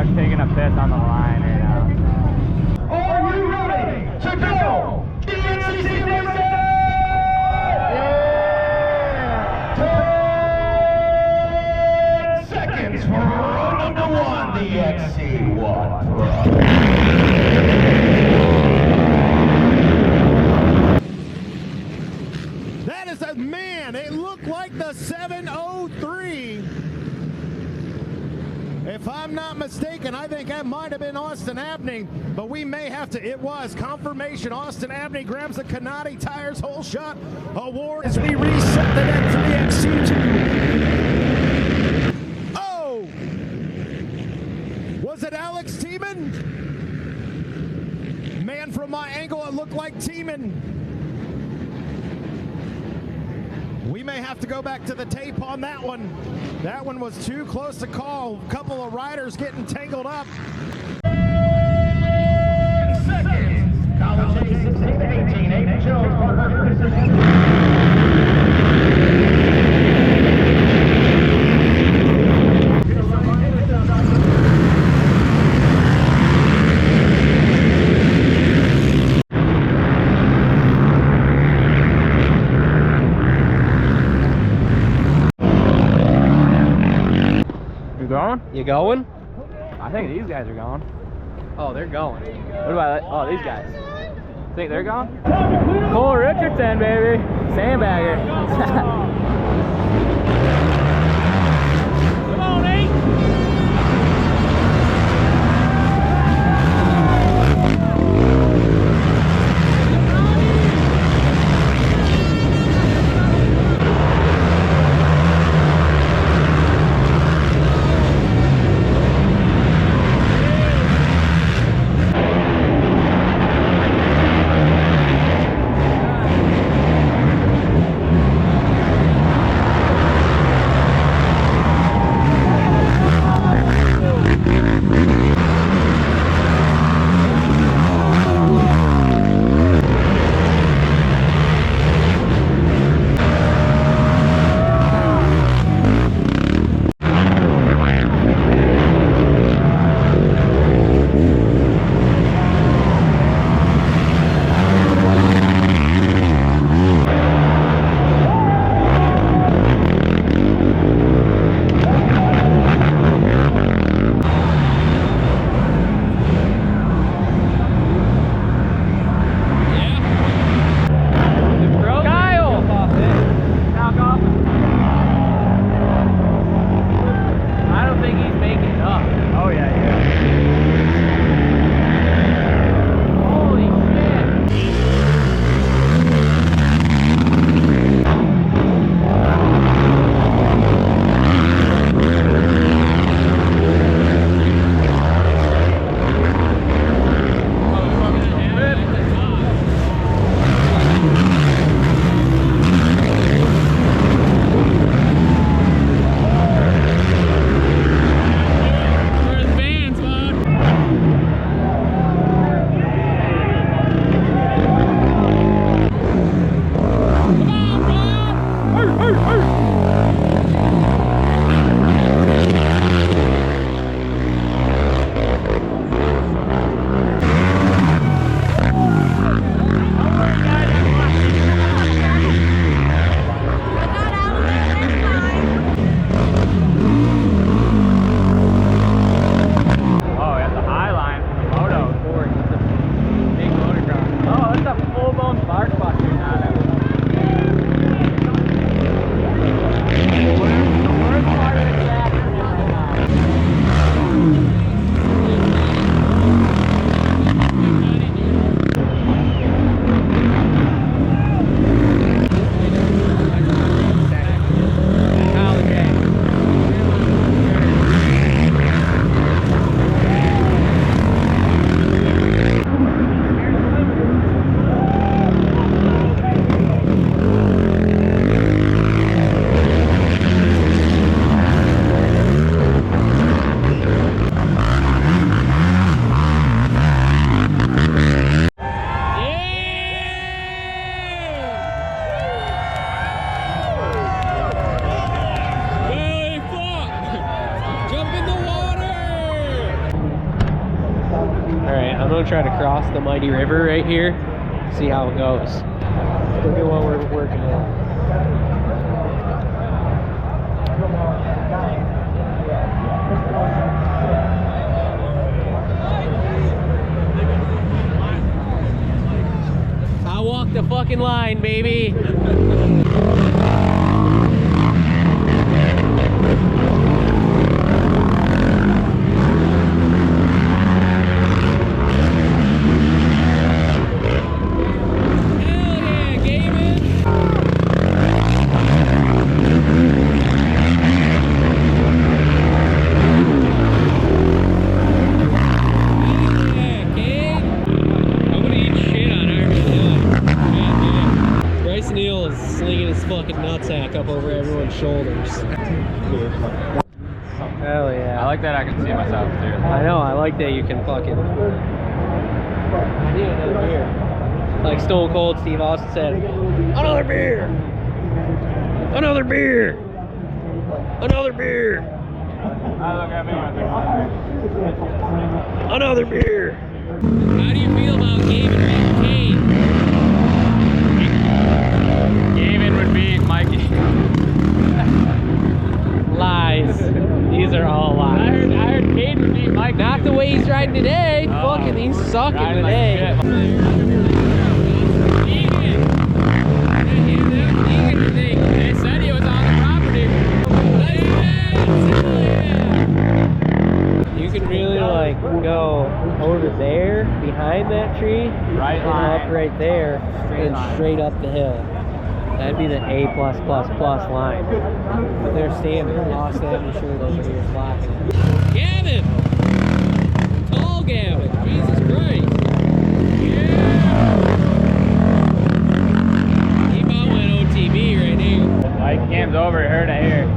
dog taking a piss on the line right now. Are you ready to go? GNCC Nation! Yeah! 10 seconds for round number 1, the XC1 Pro. That is a man. It looked like the 703. If I'm not mistaken, I think that might have been Austin Abney, but we may have to. It was confirmation. Austin Abney grabs the Carnage Tires Whole Shot Award as we reset the net for the XC2. Oh! Was it Alex Tiemann? Man, from my angle, it looked like Tiemann. We may have to go back to the tape on that one. That one was too close to call. A couple of riders getting tangled up. 10 seconds. College age 16 to 18. Aiden Jones, Parker Ferguson. Going? You going? I think these guys are going. Oh, they're going. What about, oh, these guys? Think they're going? Cole Richardson, baby. Sandbagger. Come on, Nate. try to cross the mighty river right here. See how it goes. Look at what we're working with. I walked the fucking line, baby. Nutsack up over everyone's shoulders. Hell yeah. I like that I can see myself too. I know, I like that you can fucking... I need another beer. Like Stone Cold Steve Austin said, another beer! Another beer! Another beer! Another beer! How do you feel about Gavin being Kane? Gavin would beat Mikey. Lies. These are all lies. I heard Cade would beat Mikey. Not the way he's riding today. Fucking, he's sucking today. They said he was on the property. You can really like go over there behind that tree, Right and line. up right there, and straight up the hill. That'd be the A+++ line. But they're standing. Lost Avenue shirt over here flocking. Gavin! Tall Gavin! Jesus Christ! Yeah! He about went OTB right now. Mike Cam's over, heard it here.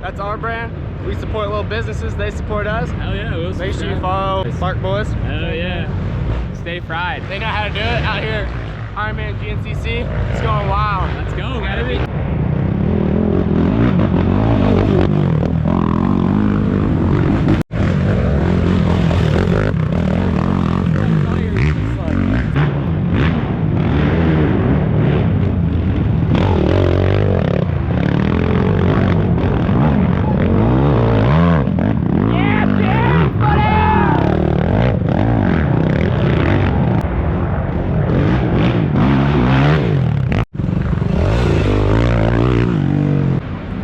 That's our brand. We support little businesses, they support us. Hell yeah, we'll Make sure you follow BarkBoyz. Hell yeah. Stay fried. They know how to do it out here. Ironman GNCC. It's going wild. Let's go, baby.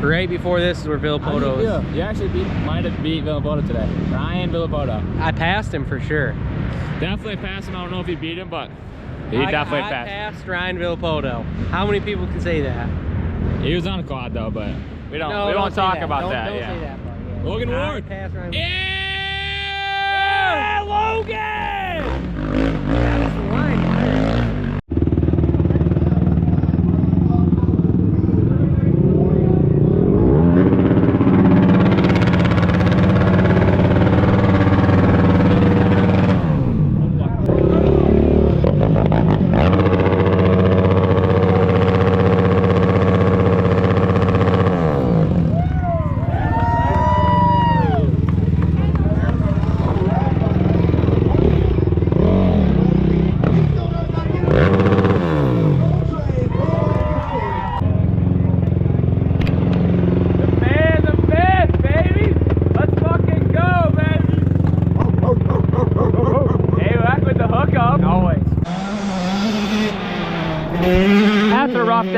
Right before this is where Villapoto is. You actually might have beat Villapoto today. Ryan Villapoto. I passed him for sure. Definitely passed him. I don't know if he beat him, but He definitely I passed. passed Ryan Villapoto. How many people can say that? he was on a quad though, but We don't No, we don't won't say talk that. about Don't that. say Yeah. that part. Yeah. Logan I Ward. passed Ryan. Yeah, Logan! That was the line.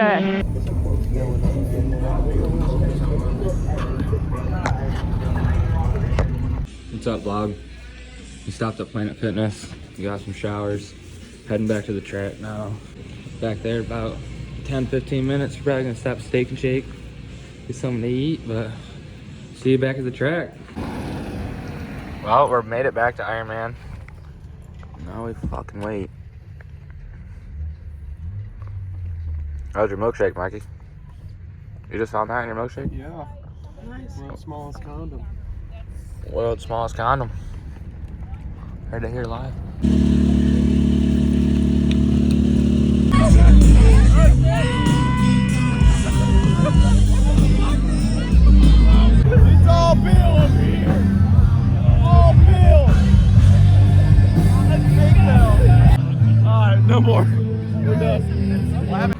that. What's up, vlog? We stopped at Planet Fitness. We got some showers. Heading back to the track now. Back there about 10-15 minutes. We're probably gonna stop at Steak and Shake, get something to eat, but see you back at the track. Well, we're made it back to Ironman. Now we fucking wait. How's your milkshake, Mikey? You just found that in your milkshake? Yeah. Nice. World's smallest condom. World's smallest condom. Heard it here live. It's all Bill over here. All Bill. Let's take Bill. All right, no more. We're done. What happened?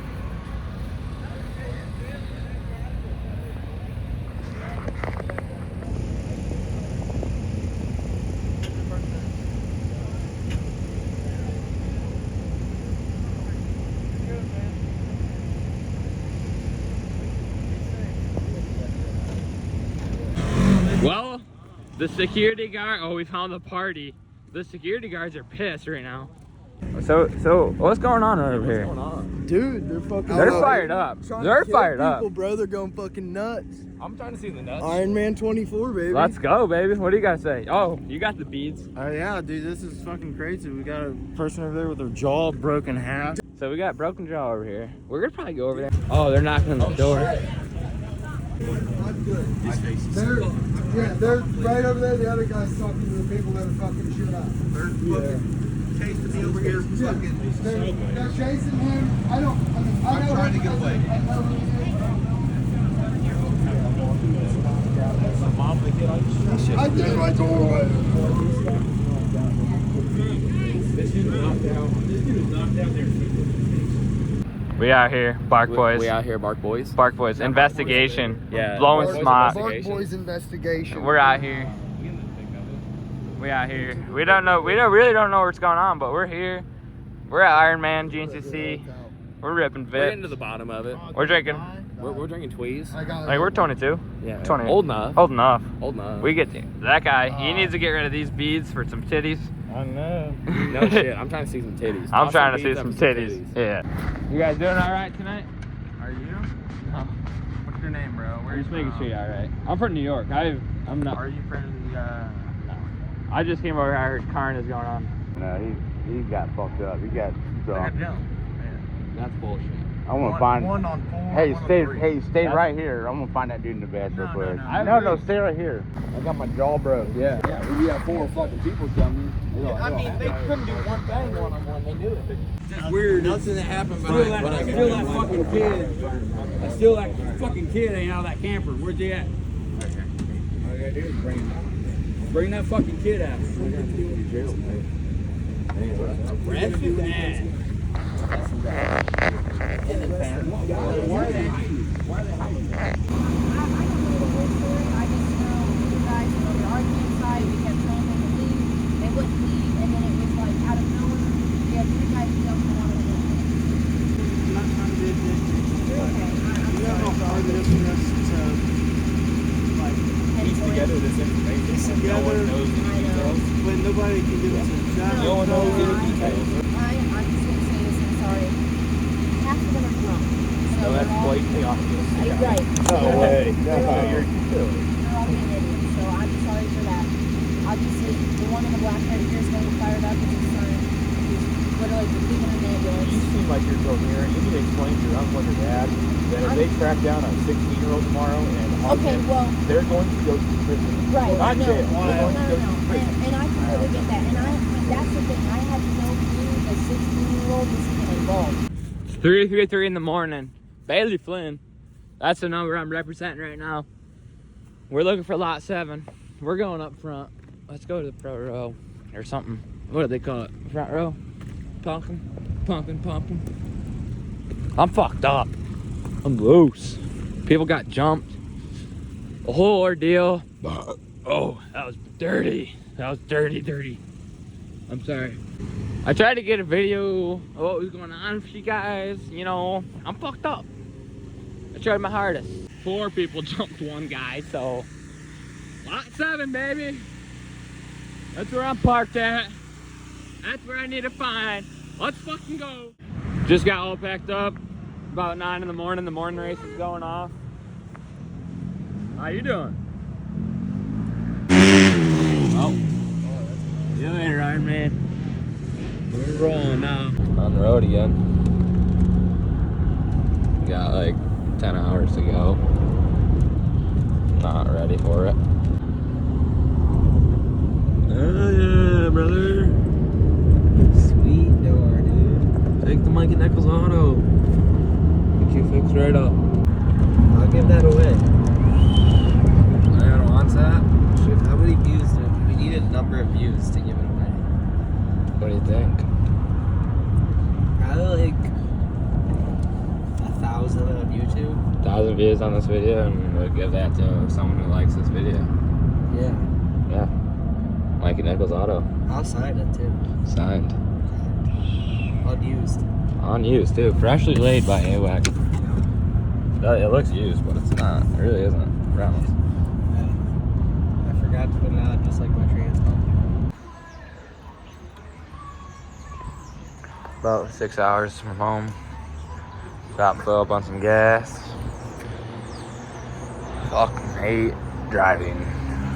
Well, the security guard, oh, we found the party. The security guards are pissed right now. So what's going on over here? Dude, they're fucking. They're fired up. They're fired up. Bro, they're going fucking nuts. I'm trying to see the nuts. Ironman 24, baby. Let's go, baby. What do you guys say? Oh, you got the beads. Oh yeah, dude, this is fucking crazy. We got a person over there with their jaw broken half. So we got broken jaw over here. We're gonna probably go over there. Oh, they're knocking on the door. They're right over there. The other guy's talking to the people that are fucking shit up. They're chasing me over here. They're chasing him. I'm trying to get away. I did my door away. This dude is knocked down there. We out here, BarkBoyz. We out here, BarkBoyz. BarkBoyz. Investigation. Yeah. Blowing smart. BarkBoyz investigation. We're out here. We out here. We don't know. We really don't know what's going on, but we're here. We're at Ironman GNCC. We're ripping We're getting Vip. to the bottom of it. We're drinking. We're drinking Tweez. Like we're 22. Yeah. 20. Old enough. Old enough. Old enough. We get that guy. He needs to get rid of these beads for some titties. I know. No shit. I'm trying to see some titties. I'm Toss trying to see beads some up titties. Yeah. You guys doing all right tonight? Are you? No. What's your name, bro? Where I'm just making sure you're all right. I'm from New York. I'm not. Are you from the? I just came over here. I heard Carnage is going on. No, he got fucked up. He got drunk. That's bullshit. I want to find. One on 4. Hey, one on stay. 3. Hey, stay right here. I'm gonna find that dude in the bed real No, quick. no. No, stay right here. I got my jaw broke. Yeah. Yeah, we got 4 fucking people coming. I mean, they couldn't do one thing one-on-one. They knew it. It's weird. Nothing that happened. Still that fucking kid. Still that fucking kid ain't out of that camper. Where's he at? All I gotta do is Bring that fucking kid out. Bradford? Nah. Together this information. No one knows the details. But nobody can give us a job. No one knows the details. I'm just going to say this, I'm sorry. Half of them are drunk. So No, that's blatantly obvious. Right. No way. No. They're all being idiots, so I'm sorry for that. Obviously, the one in the black right here is going to be fired up with his son. He's literally leaving an ambulance. You seem like you're coherent. You need to explain to your uncle and your dad that if they track down a 16-year-old tomorrow and hug Okay, him, well, they're going to go to prison. right, Not no, jail. no, They're going to go to prison. And I completely get that. And that's the thing. I had no clue a 16-year-old was even involved. It's 3:33 in the morning. Bailey Flynn. That's the number I'm representing right now. We're looking for lot 7. We're going up front. Let's go to the front row or something. What do they call it? Front row? Pumpkin. I'm fucked up. I'm loose. People got jumped. The whole ordeal. Oh, that was dirty. That was dirty. I'm sorry. I tried to get a video of what was going on for you guys. You know, I'm fucked up. I tried my hardest. 4 people jumped 1 guy, so lot 7, baby. That's where I'm parked at. That's where I need to find. Let's fucking go. Just got all packed up. About 9 in the morning. The morning race is going off. How you doing? Oh. See you later, Iron Man. We're rolling now. On the road again. Got like 10 hours to go. Not ready for it. Oh yeah, brother. Sweet door, dude. Take the Mikey Nickels auto. Get you fixed right up. I'll give that away. Anyone wants that? Shit, how many views do we need? A number of views to give it away. What do you think? Probably like 1,000 on YouTube. 1,000 views on this video, and we'll give that to someone who likes this video. Yeah. Yeah. Mikey Nickels auto. I'll sign it too. Signed. Unused. Unused too. Freshly laid by AWAC. It looks used, but it's not. It really isn't. I promise. I forgot to put it on just like my transponder. About 6 hours from home. Stop and fill up on some gas. Fucking hate driving.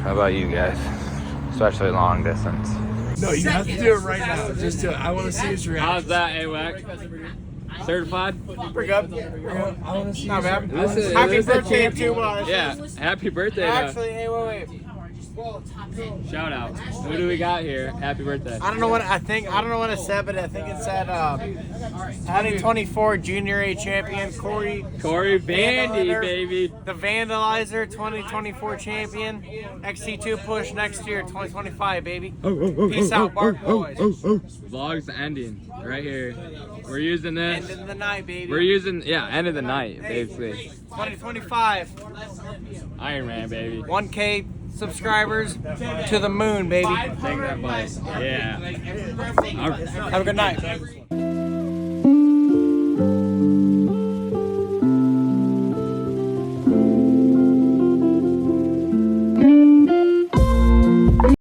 How about you guys? Especially long distance. No, you have to do it right now. Just do it. I want to see his reaction. How's that, AWAC? Certified? Pretty good. I want to see his reaction. Happy birthday to Yeah, happy birthday. Actually, hey, wait. Shout out. Who do we got here? Happy birthday. I don't know what I think. I don't know what it said, but I think it said 2024 Junior A champion Corey Bandy, baby. the Vandalizer 2024 champion. XT2 push next year 2025, baby. Peace out, BarkBoyz. Vlog's ending right here. We're using this. End of the night, baby. We're using, yeah, end of the night, basically. 2025. Iron Man, baby. 1K subscribers to the moon, baby. Take that bite. Yeah. Have a good night.